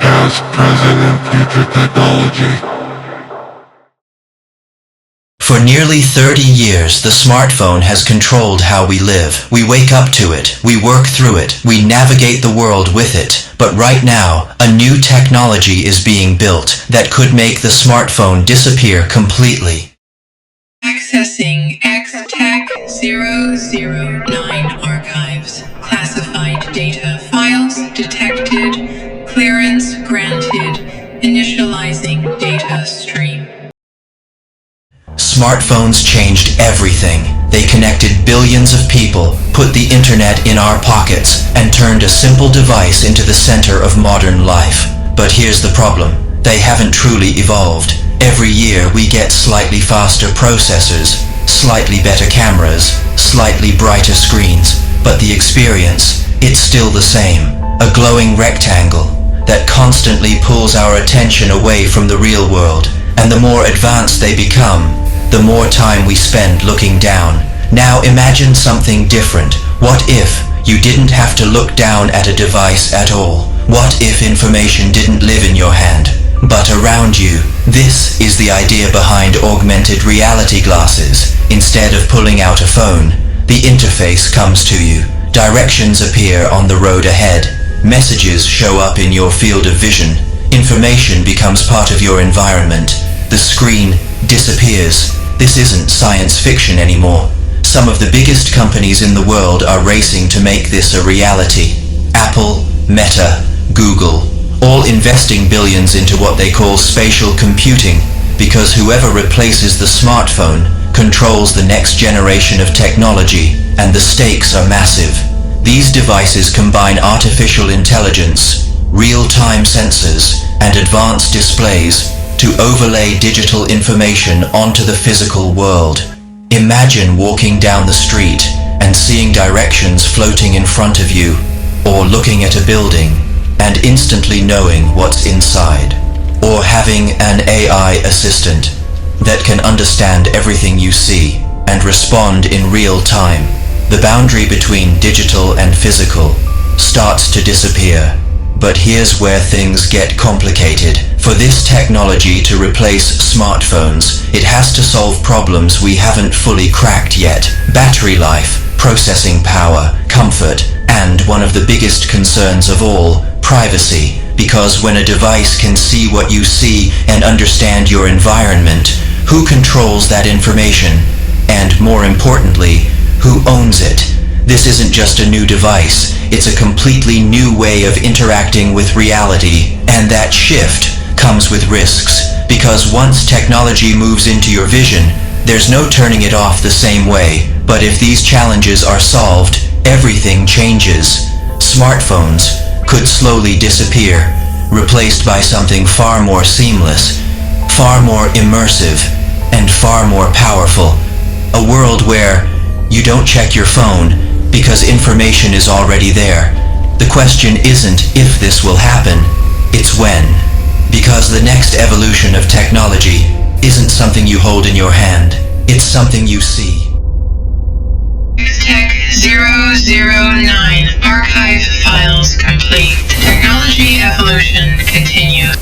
Past, present, and future technology. For nearly 30 years, the smartphone has controlled how we live. We wake up to it, we work through it, we navigate the world with it. But right now, a new technology is being built that could make the smartphone disappear completely. Accessing X-TAC-009 archives. Classified data files detected. Clearance granted. Initializing data stream. Smartphones changed everything. They connected billions of people, put the internet in our pockets, and turned a simple device into the center of modern life. But here's the problem. They haven't truly evolved. Every year we get slightly faster processors, slightly better cameras, slightly brighter screens, but the experience, it's still the same. A glowing rectangle that constantly pulls our attention away from the real world. And the more advanced they become, the more time we spend looking down. Now imagine something different. What if you didn't have to look down at a device at all? What if information didn't live in your hand, but around you? This is the idea behind augmented reality glasses. Instead of pulling out a phone, the interface comes to you. Directions appear on the road ahead. Messages show up in your field of vision. Information becomes part of your environment. The screen disappears. This isn't science fiction anymore. Some of the biggest companies in the world are racing to make this a reality. Apple, Meta, Google, all investing billions into what they call spatial computing, because whoever replaces the smartphone controls the next generation of technology, and the stakes are massive. These devices combine artificial intelligence, real-time sensors, and advanced displays to overlay digital information onto the physical world. Imagine walking down the street and seeing directions floating in front of you, or looking at a building and instantly knowing what's inside, or having an AI assistant that can understand everything you see and respond in real time. The boundary between digital and physical starts to disappear. But here's where things get complicated. For this technology to replace smartphones, it has to solve problems we haven't fully cracked yet. Battery life, processing power, comfort, and one of the biggest concerns of all, privacy. Because when a device can see what you see and understand your environment, who controls that information? And more importantly, who owns it? This isn't just a new device, it's a completely new way of interacting with reality, and that shift comes with risks, because once technology moves into your vision, there's no turning it off the same way. But if these challenges are solved, everything changes. Smartphones could slowly disappear, replaced by something far more seamless, far more immersive, and far more powerful. A world where you don't check your phone because information is already there. The question isn't if this will happen, it's when. Because the next evolution of technology isn't something you hold in your hand, it's something you see. X-TAC-009 archive files complete. Technology evolution continues.